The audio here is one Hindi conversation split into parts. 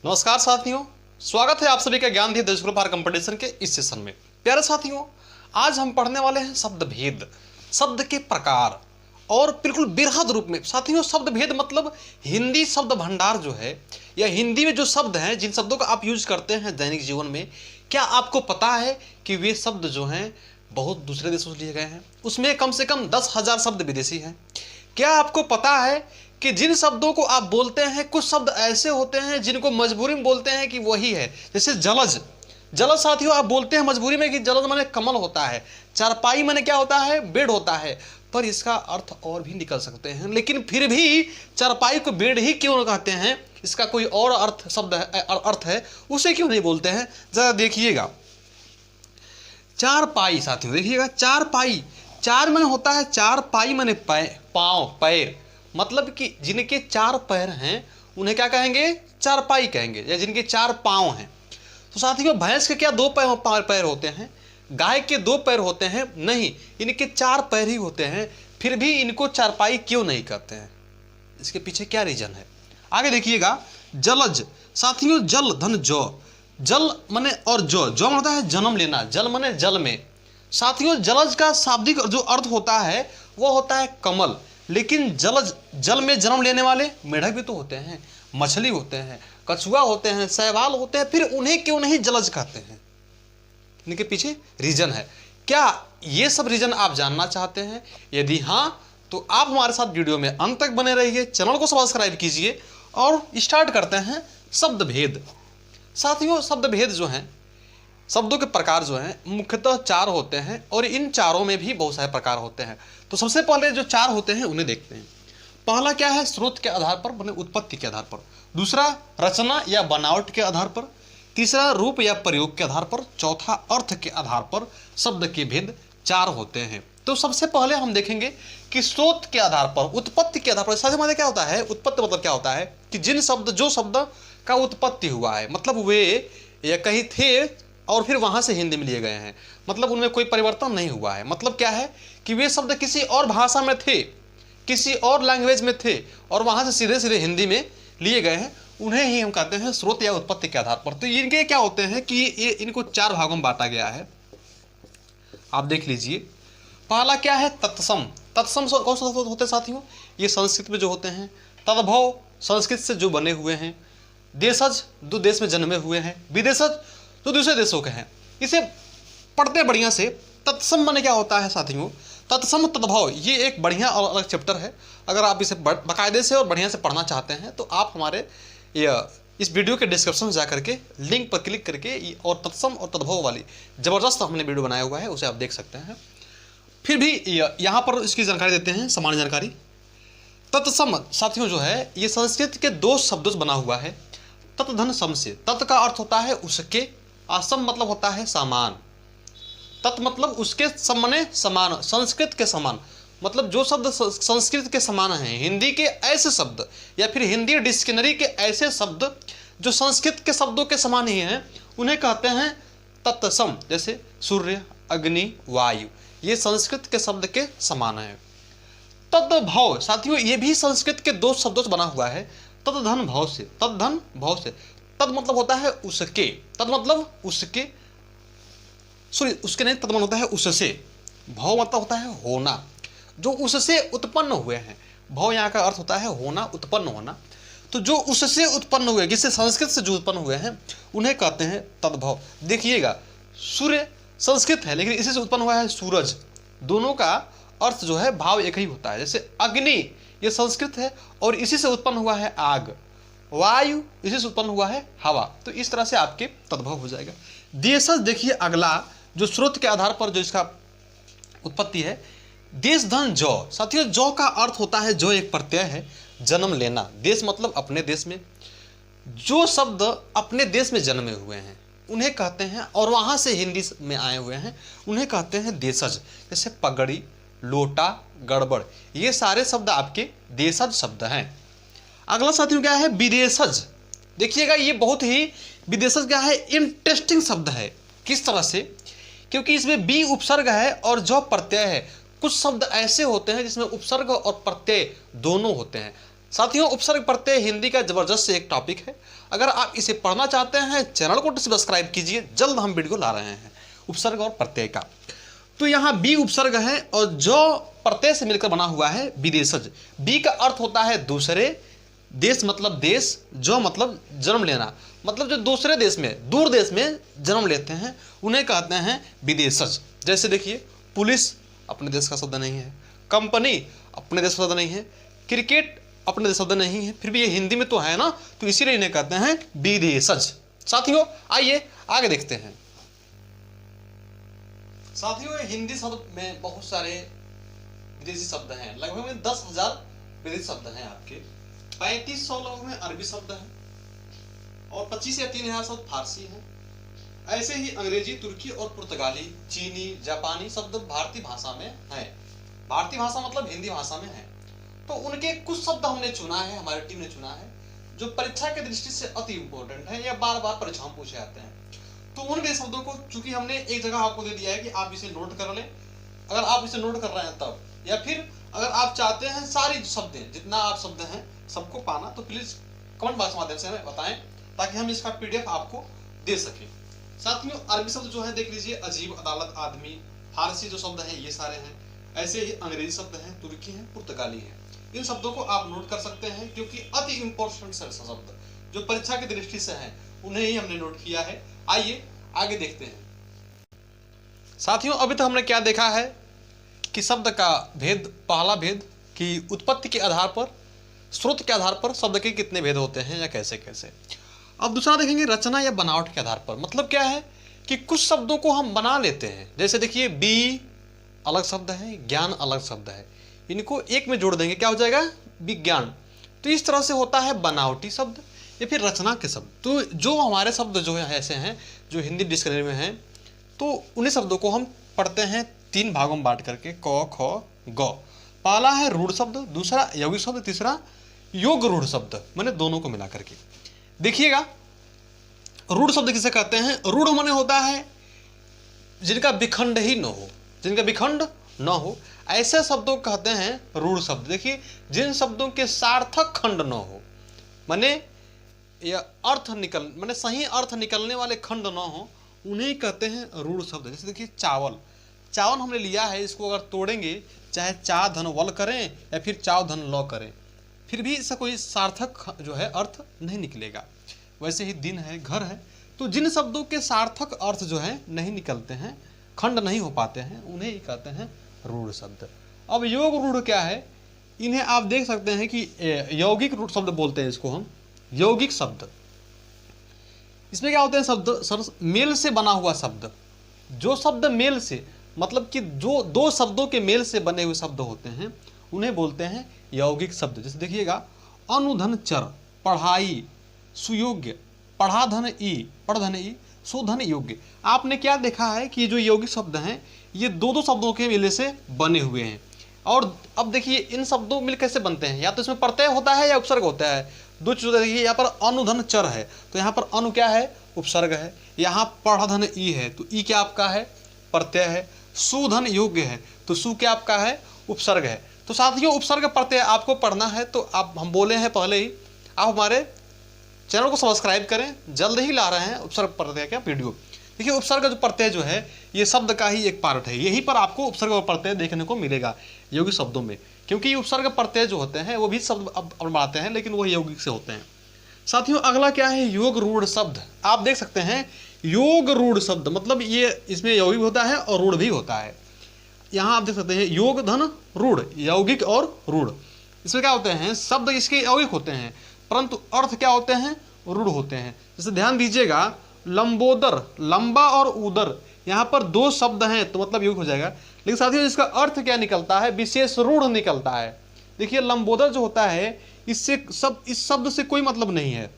नमस्कार साथियों, स्वागत है आप सभी का ज्ञान दी देशगुरु कंपटीशन के इस सेशन में। प्यारे साथियों, आज हम पढ़ने वाले हैं शब्द भेद, शब्द के प्रकार और बिल्कुल बेहद रूप में। साथियों, शब्द भेद मतलब हिंदी शब्द भंडार जो है या हिंदी में जो शब्द हैं, जिन शब्दों का आप यूज करते हैं दैनिक जीवन में, क्या आपको पता है कि वे शब्द जो हैं बहुत दूसरे देशों से लिए गए हैं? उसमें कम से कम 10,000 शब्द विदेशी हैं। क्या आपको पता है कि जिन शब्दों को आप बोलते हैं, कुछ शब्द ऐसे होते हैं जिनको मजबूरी में बोलते हैं कि वही है? जैसे जलज। जलज साथियों आप बोलते हैं मजबूरी में कि जलज माने कमल होता है, चारपाई माने क्या होता है? बेड होता है। पर इसका अर्थ और भी निकल सकते हैं, लेकिन फिर भी चारपाई को बेड ही क्यों कहते हैं? इसका कोई और अर्थ है, उसे क्यों नहीं बोलते हैं? जरा देखिएगा। चारपाई साथियों देखिएगा, चारपाई, चार माने होता है चार, पाई माने पाँव, पैर। मतलब कि जिनके चार पैर हैं उन्हें क्या कहेंगे? चारपाई कहेंगे। या जिनके चार पाँव हैं। तो साथियों, भैंस के क्या दो पैर होते हैं? गाय के दो पैर होते हैं? नहीं, इनके चार पैर ही होते हैं। फिर भी इनको चारपाई क्यों नहीं कहते हैं? इसके पीछे क्या रीजन है? आगे देखिएगा। जलज साथियों, जल धन जौ, जल मने और जो होता है जन्म लेना, जल मने जल में। साथियों, जलज का शाब्दिक जो अर्थ होता है वो होता है कमल। लेकिन जलज, जल में जन्म लेने वाले मेढक भी तो होते हैं, मछली होते हैं, कछुआ होते हैं, शैवाल होते हैं, फिर उन्हें क्यों नहीं जलज कहते हैं? इनके पीछे रीजन है। क्या ये सब रीजन आप जानना चाहते हैं? यदि हाँ, तो आप हमारे साथ वीडियो में अंत तक बने रहिए, चैनल को सब्सक्राइब कीजिए और स्टार्ट करते हैं शब्द भेद। साथियों, शब्द भेद जो हैं, शब्दों के प्रकार जो हैं मुख्यतः चार होते हैं और इन चारों में भी बहुत सारे प्रकार होते हैं। तो सबसे पहले जो चार होते हैं उन्हें देखते हैं। पहला क्या है? स्रोत के आधार पर, माने उत्पत्ति के आधार पर। दूसरा, रचना या बनावट के आधार पर। तीसरा, रूप या प्रयोग के आधार पर। चौथा, अर्थ के आधार पर। शब्द के भेद चार होते हैं। तो सबसे पहले हम देखेंगे कि स्रोत के आधार पर, उत्पत्ति के आधार पर। साथ में क्या होता है? उत्पत्ति मतलब क्या होता है कि जिन शब्द, जो शब्द का उत्पत्ति हुआ है, मतलब वे या कहीं थे और फिर वहां से हिंदी में लिए गए हैं, मतलब उनमें कोई परिवर्तन नहीं हुआ है। मतलब क्या है कि वे शब्द किसी और भाषा में थे, किसी और लैंग्वेज में थे और वहां से सीधे सीधे हिंदी में लिए गए हैं, उन्हें ही हम कहते हैं स्रोत या उत्पत्ति के आधार पर। तो इनके क्या होते हैं कि ये इनको चार भागों में बांटा गया है। आप देख लीजिए। पहला क्या है? तत्सम। तत्सम कौन सा होते हैं साथियों? ये संस्कृत में जो होते हैं। तद्भव, संस्कृत से जो बने हुए हैं। देशज, जो देश में जन्मे हुए हैं। विदेशज, जो दूसरे देशों के हैं। इसे पढ़ते बढ़िया से। तत्सम माने क्या होता है साथियों? तत्सम तद्भव, ये एक बढ़िया और अलग चैप्टर है। अगर आप इसे बाकायदे से और बढ़िया से पढ़ना चाहते हैं तो आप हमारे इस वीडियो के डिस्क्रिप्शन में जाकर के लिंक पर क्लिक करके और तत्सम और तद्भव वाली जबरदस्त हमने वीडियो बनाया हुआ है, उसे आप देख सकते हैं। फिर भी यहाँ पर इसकी जानकारी देते हैं, सामान्य जानकारी। तत्सम साथियों जो है ये संस्कृत के दो शब्दों से बना हुआ है। तत्धन सम से। तत् का अर्थ होता है उसके, असम मतलब होता है समान। तत् मतलब उसके समने समान, संस्कृत के समान। मतलब जो शब्द संस्कृत के समान हैं, हिंदी के ऐसे शब्द या फिर हिंदी डिक्शनरी के ऐसे शब्द जो संस्कृत के शब्दों के समान ही हैं, उन्हें कहते हैं तत्सम। जैसे सूर्य, अग्नि, वायु, ये संस्कृत के शब्द के समान है। तद्भव साथियों, ये भी संस्कृत के दो शब्दों से बना हुआ है। तद्धन भाव से। तद्धन भाव से। तद मतलब होता है उसके, तद मतलब उसके, सॉरी उसके नहीं, तद मतलब होता है उससे। भाव मतलब होता है होना, जो उससे उत्पन्न हुए हैं। भाव यहाँ का अर्थ होता है होना, उत्पन्न होना। तो जो उससे उत्पन्न हुए, जिससे संस्कृत से जो उत्पन्न हुए हैं, उन्हें कहते हैं तद्भव। देखिएगा, सूर्य संस्कृत है लेकिन इसी से उत्पन्न हुआ है सूरज। दोनों का अर्थ जो है भाव एक ही होता है। जैसे अग्नि, ये संस्कृत है और इसी से उत्पन्न हुआ है आग। वायु, इसी से उत्पन्न हुआ है हवा। तो इस तरह से आपके तद्भव हो जाएगा। देशज देखिए अगला, जो स्रोत के आधार पर जो इसका उत्पत्ति है। देश धन जौ साथियों, जौ का अर्थ होता है, जो एक प्रत्यय है, जन्म लेना। देश मतलब अपने देश में। जो शब्द अपने देश में जन्मे हुए हैं उन्हें कहते हैं, और वहां से हिंदी में आए हुए हैं, उन्हें कहते हैं देशज। जैसे पगड़ी, लोटा, गड़बड़, ये सारे शब्द आपके देशज शब्द हैं। अगला साथियों क्या है? विदेशज। देखिएगा, ये बहुत ही, विदेशज क्या है? इंटरेस्टिंग शब्द है। किस तरह से? क्योंकि इसमें बी उपसर्ग है और जो प्रत्यय है। कुछ शब्द ऐसे होते हैं जिसमें उपसर्ग और प्रत्यय दोनों होते हैं। साथियों, उपसर्ग प्रत्यय हिंदी का जबरदस्त एक टॉपिक है। अगर आप इसे पढ़ना चाहते हैं, चैनल को सब्सक्राइब कीजिए, जल्द हम वीडियो ला रहे हैं उपसर्ग और प्रत्यय का। तो यहाँ बी उपसर्ग है और जो प्रत्यय से मिलकर बना हुआ है विदेशज। बी का अर्थ होता है दूसरे, देश मतलब देश, जो मतलब जन्म लेना, मतलब जो दूसरे देश में, दूर देश में जन्म लेते हैं उन्हें कहते हैं विदेशज। जैसे देखिए, पुलिस अपने देश का शब्द नहीं है, कंपनी अपने देश का शब्द नहीं है, क्रिकेट अपने देश शब्द नहीं है, फिर भी ये हिंदी में तो है ना, तो इसीलिए इन्हें कहते हैं विदेशज। साथियों आइए आगे देखते हैं। साथियों, हिंदी शब्द में बहुत सारे विदेशी शब्द हैं, लगभग में 10,000 विदेशी शब्द हैं आपके। 3500 लोगों में अरबी शब्द है और 25 या 3000 शब्द फारसी हैं। ऐसे ही अंग्रेजी, तुर्की और पुर्तगाली, चीनी, जापानी शब्द भारतीय भाषा में हैं। भारतीय भाषा मतलब हिंदी भाषा में है। तो उनके कुछ शब्द हमने चुना है, हमारी टीम ने चुना है, जो परीक्षा की दृष्टि से अति इंपॉर्टेंट है या बार बार परीक्षा में पूछे जाते हैं। तो उन शब्दों को चूंकि हमने एक जगह आपको दे दिया है कि आप इसे नोट कर लें, अगर आप इसे नोट कर रहे हैं तब, या फिर अगर आप चाहते हैं सारी शब्द जितना आप शब्द हैं सबको पाना, तो प्लीज कमेंट बॉक्स के माध्यम से हमें बताएं ताकि हम इसका PDF आपको दे सकें। साथियों, अरबी शब्द जो है देख लीजिए, अजीब, अदालत, आदमी। फारसी जो शब्द हैं ये सारे हैं। ऐसे ही अंग्रेजी शब्द हैं, तुर्की है, पुर्तगाली है। इन शब्दों को आप नोट कर सकते हैं क्योंकि अति इंपॉर्टेंट शब्द जो परीक्षा की दृष्टि से हैं उन्हें ही हमने नोट किया है। आइए आगे देखते हैं। साथियों, अभी तक हमने क्या देखा है कि शब्द का भेद, पहला भेद कि उत्पत्ति के आधार पर, स्रोत के आधार पर शब्द के कितने भेद होते हैं या कैसे कैसे। अब दूसरा देखेंगे रचना या बनावट के आधार पर। मतलब क्या है कि कुछ शब्दों को हम बना लेते हैं। जैसे देखिए, बी अलग शब्द है, ज्ञान अलग शब्द है, इनको एक में जोड़ देंगे क्या हो जाएगा, विज्ञान। तो इस तरह से होता है बनावटी शब्द या फिर रचना के शब्द। तो जो हमारे शब्द जो है ऐसे हैं जो हिंदी डिक्शनरी में हैं, तो उन्हीं शब्दों को हम पढ़ते हैं 3 भागों में बांट करके, क, ख, ग। पहला है रूढ़ शब्द, दूसरा यौगिक शब्द, तीसरा योग रूढ़ शब्द, मैंने दोनों को मिला करके। देखिएगा, रूढ़ शब्द किसे कहते हैं? रूढ़ माने होता है जिनका विखंड ही न हो, जिनका विखंड न हो, ऐसे शब्दों को कहते हैं रूढ़ शब्द। देखिए, जिन शब्दों के सार्थक खंड न हो, माने या अर्थ माने सही अर्थ निकलने वाले खंड न हो, उन्हें कहते हैं रूढ़ शब्द। जैसे देखिए, चावल, चावल हमने लिया है, इसको अगर तोड़ेंगे, चाहे चा धन वल करें या फिर चाव धन ल करें, फिर भी इसका कोई सार्थक जो है अर्थ नहीं निकलेगा। वैसे ही दिन है, घर है। तो जिन शब्दों के सार्थक अर्थ जो है नहीं निकलते हैं, खंड नहीं हो पाते हैं, उन्हें ही कहते हैं रूढ़ शब्द। अब योग रूढ़ क्या है? इन्हें आप देख सकते हैं कि यौगिक रूढ़ शब्द बोलते हैं इसको हम, यौगिक शब्द। इसमें क्या होते हैं शब्द? सर, मेल से बना हुआ शब्द। जो शब्द मेल से, मतलब कि जो दो शब्दों के मेल से बने हुए शब्द होते हैं, उन्हें बोलते हैं यौगिक शब्द। जैसे देखिएगा, अनुधन चर, पढ़ाई, सुयोग्य, पढ़ाधन ई, पढ़धन ई, सुधन योग्य। आपने क्या देखा है कि जो यौगिक शब्द हैं ये दो शब्दों के मेल से बने हुए हैं। और अब देखिए, इन शब्दों मिल कैसे बनते हैं? या तो इसमें प्रत्यय होता है या उपसर्ग होता है। दो चीज़ देखिए, यहाँ पर अनुधन चर है तो यहाँ पर अनु क्या है? उपसर्ग है। यहाँ पढ़धन ई है तो ई क्या आपका है? प्रत्यय है। सुधन योग्य है तो सु क्या आपका है? उपसर्ग है। तो साथियों, उपसर्ग प्रत्यय आपको पढ़ना है तो आप, हम बोले हैं पहले ही, आप हमारे चैनल को सब्सक्राइब करें, जल्द ही ला रहे हैं उपसर्ग प्रत्यय का वीडियो। देखिए, उपसर्ग जो प्रत्यय जो है ये शब्द का ही एक पार्ट है, यहीं पर आपको उपसर्ग और प्रत्यय देखने को मिलेगा यौगिक शब्दों में, क्योंकि ये उपसर्ग प्रत्यय जो होते हैं वो भी शब्द अब बनाते हैं लेकिन वो यौगिक से होते हैं। साथियों, अगला क्या है? योग रूढ़ शब्द। आप देख सकते हैं योग रूढ़ शब्द, मतलब ये इसमें यौगिक होता है और रूढ़ भी होता है। यहाँ आप देख सकते हैं योग धन रूढ़, यौगिक और रूढ़। इसमें क्या होते हैं? शब्द इसके यौगिक होते हैं परंतु अर्थ क्या होते हैं? रूढ़ होते हैं। जैसे ध्यान दीजिएगा, लंबोदर, लंबा और उदर, यहाँ पर दो शब्द हैं तो मतलब यौगिक हो जाएगा, लेकिन साथियों इसका अर्थ क्या निकलता है? विशेष रूढ़ निकलता है। देखिए, लंबोदर जो होता है इससे इस शब्द से कोई मतलब नहीं है।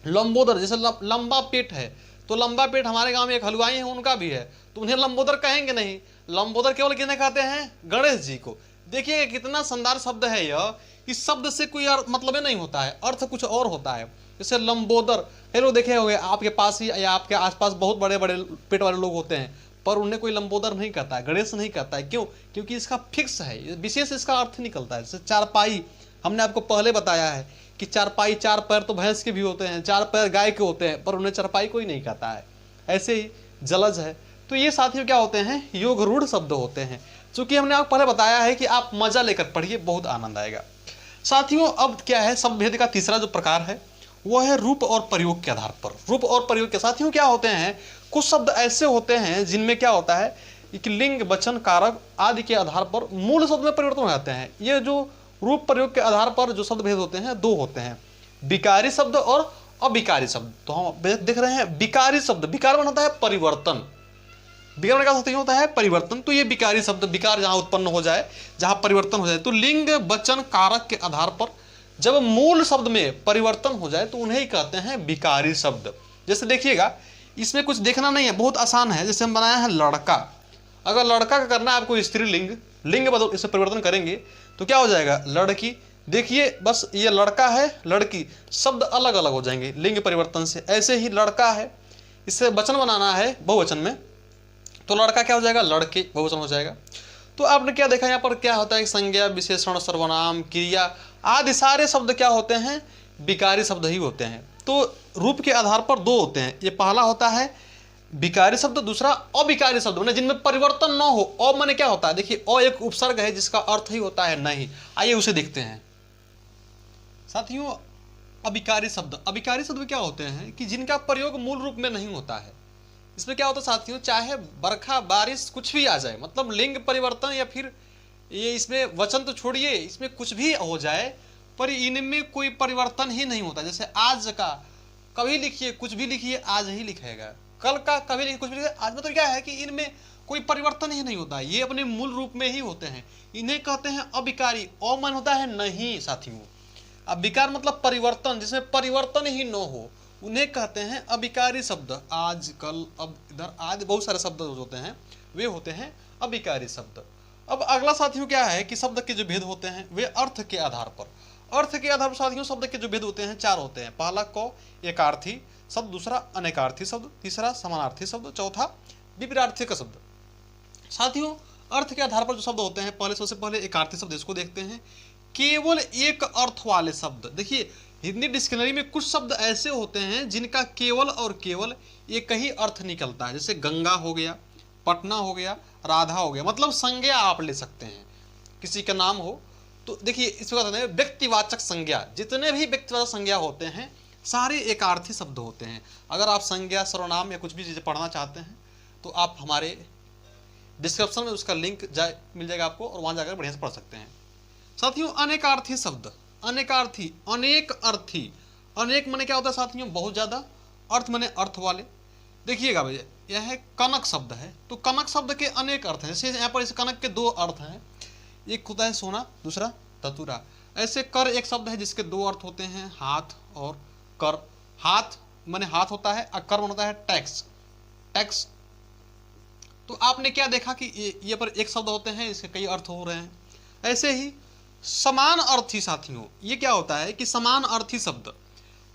लंबोदर, जैसे लंबा पेट है तो लंबा पेट हमारे गांव में एक हलवाई है, उनका भी है, तो उन्हें लंबोदर कहेंगे नहीं। लंबोदर केवल किन्हें कहते हैं? गणेश जी को। देखिए कितना शानदार शब्द है यह। इस शब्द से कोई मतलब नहीं होता है, अर्थ कुछ और होता है। जैसे लंबोदर, कई लोग देखे होंगे आपके पास ही या आपके आसपास बहुत बड़े बड़े पेट वाले लोग होते हैं, पर उन्हें कोई लंबोदर नहीं कहता है, गणेश नहीं कहता है। क्यों? क्योंकि इसका फिक्स है, विशेष इसका अर्थ निकलता है। जैसे चारपाई, हमने आपको पहले बताया है कि चारपाई, चार पैर तो भैंस के भी होते हैं, चार पैर गाय के होते हैं, पर उन्हें चारपाई कोई नहीं कहता है। ऐसे ही जलज है। तो ये साथियों क्या होते हैं, योग रूढ़ शब्द होते हैं। चूंकि हमने आपको पहले बताया है कि आप मजा लेकर पढ़िए, बहुत आनंद आएगा। साथियों अब क्या है, शब्द भेद का तीसरा जो प्रकार है वो है रूप और प्रयोग के आधार पर। रूप और प्रयोग के साथियों क्या होते हैं, कुछ शब्द ऐसे होते हैं जिनमें क्या होता है कि लिंग, वचन, कारक आदि के आधार पर मूल शब्द में परिवर्तन हो जाते हैं। ये जो रूप प्रयोग के आधार पर जो शब्द भेद होते हैं दो होते हैं, विकारी शब्द और अविकारी शब्द। तो हम देख रहे हैं विकारी शब्द, विकार होता है परिवर्तन, विकार का अर्थ होता है परिवर्तन। तो ये विकारी शब्द, विकार जहां उत्पन्न हो जाए, जहां परिवर्तन हो जाए, तो लिंग, वचन, कारक के आधार पर जब मूल शब्द में परिवर्तन हो जाए तो उन्हें ही कहते हैं विकारी शब्द। जैसे देखिएगा, इसमें कुछ देखना नहीं है, बहुत आसान है। जैसे हम बनाया है लड़का, अगर लड़का का करना है आपको स्त्रीलिंग, लिंग बदल इससे परिवर्तन करेंगे तो क्या हो जाएगा, लड़की। देखिए बस ये लड़का है, लड़की, शब्द अलग अलग हो जाएंगे लिंग परिवर्तन से। ऐसे ही लड़का है, इससे वचन बनाना है बहुवचन में, तो लड़का क्या हो जाएगा, लड़के, बहुवचन हो जाएगा। तो आपने क्या देखा यहाँ पर, क्या होता है, संज्ञा, विशेषण, सर्वनाम, क्रिया आदि सारे शब्द क्या होते हैं, विकारी शब्द ही होते हैं। तो रूप के आधार पर दो होते हैं, ये पहला होता है विकारी शब्द, दूसरा अविकारी शब्द, माने जिनमें परिवर्तन न हो। अ माने क्या होता है, देखिए अ एक उपसर्ग है जिसका अर्थ ही होता है नहीं। आइए उसे देखते हैं साथियों। अविकारी शब्द, अविकारी शब्द क्या होते हैं कि जिनका प्रयोग मूल रूप में नहीं होता है। इसमें क्या होता है साथियों, चाहे बरखा, बारिश, कुछ भी आ जाए, मतलब लिंग परिवर्तन या फिर ये इसमें वचन तो छोड़िए, इसमें कुछ भी हो जाए पर इनमें कोई परिवर्तन ही नहीं होता। जैसे आज का कभी लिखिए, कुछ भी लिखिए, आज ही लिखेगा, कल का कभी लिखिए, कुछ भी लिखिए, आज। मतलब क्या है कि इनमें कोई परिवर्तन ही नहीं होता, ये अपने मूल रूप में ही होते हैं। इन्हें कहते हैं अविकारी। अमन होता है नहीं साथियों, अब विकार मतलब परिवर्तन, जिसमें परिवर्तन ही न हो, उन्हें कहते हैं अविकारी शब्द। आज, कल, अब, इधर आदि बहुत सारे शब्द होते हैं, वे होते हैं अविकारी शब्द। अब अगला साथियों क्या है कि शब्द के जो भेद होते हैं वे अर्थ के आधार पर। अर्थ के आधार पर साथियों शब्द के जो भेद होते हैं चार होते हैं। पहला को एकार्थी शब्द, दूसरा अनेकार्थी शब्द, तीसरा समानार्थी शब्द, चौथा विपरीतार्थी शब्द। साथियों अर्थ के आधार पर जो शब्द होते हैं, पहले सबसे पहले एकार्थी शब्द, इसको देखते हैं। केवल एक अर्थ वाले शब्द। देखिए हिंदी डिक्शनरी में कुछ शब्द ऐसे होते हैं जिनका केवल और केवल एक ही अर्थ निकलता है। जैसे गंगा हो गया, पटना हो गया, राधा हो गया, मतलब संज्ञा आप ले सकते हैं, किसी का नाम हो तो देखिए इसको कहते हैं व्यक्तिवाचक संज्ञा। जितने भी व्यक्तिवाचक संज्ञा होते हैं सारे एकार्थी शब्द होते हैं। अगर आप संज्ञा, सर्वनाम या कुछ भी चीज़ें पढ़ना चाहते हैं तो आप हमारे डिस्क्रिप्शन में उसका लिंक मिल जाएगा आपको, और वहाँ जाकर बढ़िया से पढ़ सकते हैं। साथियों अनेकार्थी शब्द, अनेकार्थी, अनेक अर्थी। अनेक माने क्या होता है साथियों, बहुत ज़्यादा, अर्थ माने अर्थ वाले। देखिएगा भैया यह है कनक शब्द है, तो कनक शब्द के अनेक अर्थ हैं। जैसे यहाँ पर इस कनक के दो अर्थ हैं, एक होता है सोना, दूसरा धतूरा। ऐसे कर एक शब्द है जिसके दो अर्थ होते हैं, हाथ और कर। हाथ माने हाथ होता है, और कर होता है टैक्स, टैक्स। तो आपने क्या देखा कि ये पर एक शब्द होते हैं, इसके कई अर्थ हो रहे हैं। ऐसे ही समान अर्थी साथियों, ये क्या होता है कि समान अर्थी शब्द,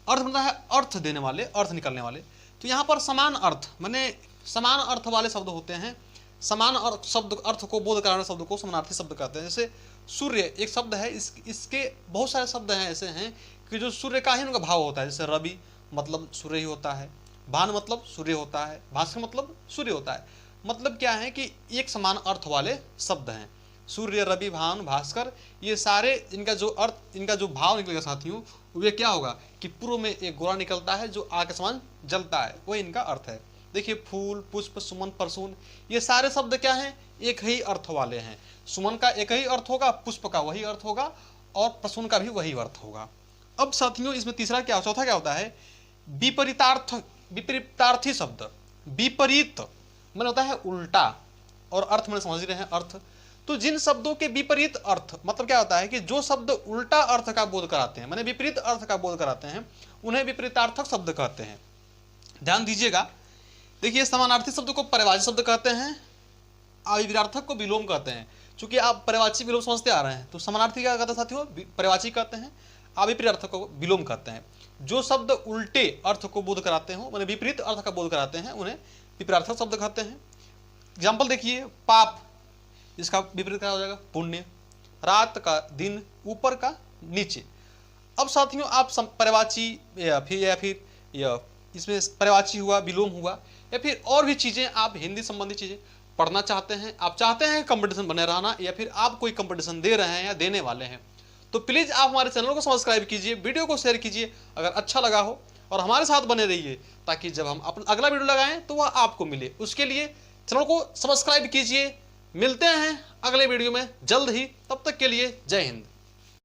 अर्थ मतलब है अर्थ देने वाले, अर्थ निकलने वाले। तो यहाँ पर समान अर्थ माने समान अर्थ वाले शब्द होते हैं। समान अर्थ शब्द, अर्थ को बोध कराने शब्द को समानार्थी शब्द कहते हैं। जैसे सूर्य एक शब्द है, इसके बहुत सारे शब्द हैं ऐसे हैं कि जो सूर्य का ही उनका भाव होता है। जैसे रवि मतलब सूर्य ही होता है, भान मतलब सूर्य होता है, भास्कर मतलब सूर्य होता है। मतलब क्या है कि एक समान अर्थ वाले शब्द हैं। सूर्य, रवि, भान, भास्कर, ये सारे इनका जो अर्थ, इनका जो भाव निकलेगा साथियों, वे क्या होगा कि पूर्व में एक गोला निकलता है जो आग के समान जलता है, वही इनका अर्थ है। देखिए फूल, पुष्प, सुमन, परसून, ये सारे शब्द क्या हैं, एक ही अर्थ वाले हैं। सुमन का एक ही अर्थ होगा, पुष्प का वही अर्थ होगा, और परसून का भी वही अर्थ होगा। अब साथियों इसमें तीसरा क्या, चौथा क्या होता है, विपरीतार्थ, विपरीतार्थी शब्द। विपरीत माने होता है उल्टा, और अर्थ मैंने समझ रहे हैं अर्थ। तो जिन शब्दों के विपरीत अर्थ, मतलब क्या होता है कि जो शब्द उल्टा अर्थ का बोध कराते हैं, माने विपरीत अर्थ का बोध कराते हैं, उन्हें विपरीतार्थक शब्द कहते हैं। ध्यान दीजिएगा, देखिए समानार्थी शब्द को पर्यायवाची शब्द कहते हैं, अविपरीतार्थक को विलोम कहते हैं। चूंकि आप पर्यायवाची विलोम समझते आ रहे हैं, तो समानार्थी क्या कहते हैं साथियों, पर्यायवाची कहते हैं, अविपरीतार्थक को विलोम कहते हैं। जो शब्द उल्टे अर्थ को बोध कराते हो, माने विपरीत अर्थ का बोध कराते हैं, उन्हें विपरीतार्थक शब्द कहते हैं। एग्जाम्पल देखिए, पाप, इसका विपरीत क्या हो जाएगा, पुण्य। रात का दिन, ऊपर का नीचे। अब साथियों आप पर्यायवाची या फिर इसमें पर्यायवाची हुआ, विलोम हुआ, या फिर और भी चीज़ें आप हिंदी संबंधी चीज़ें पढ़ना चाहते हैं, आप चाहते हैं कंपटीशन बने रहना, या फिर आप कोई कंपटीशन दे रहे हैं या देने वाले हैं, तो प्लीज़ आप हमारे चैनल को सब्सक्राइब कीजिए, वीडियो को शेयर कीजिए अगर अच्छा लगा हो, और हमारे साथ बने रहिए ताकि जब हम अपना अगला वीडियो लगाएं तो वह आपको मिले। उसके लिए चैनल को सब्सक्राइब कीजिए। मिलते हैं अगले वीडियो में जल्द ही, तब तक के लिए जय हिंद।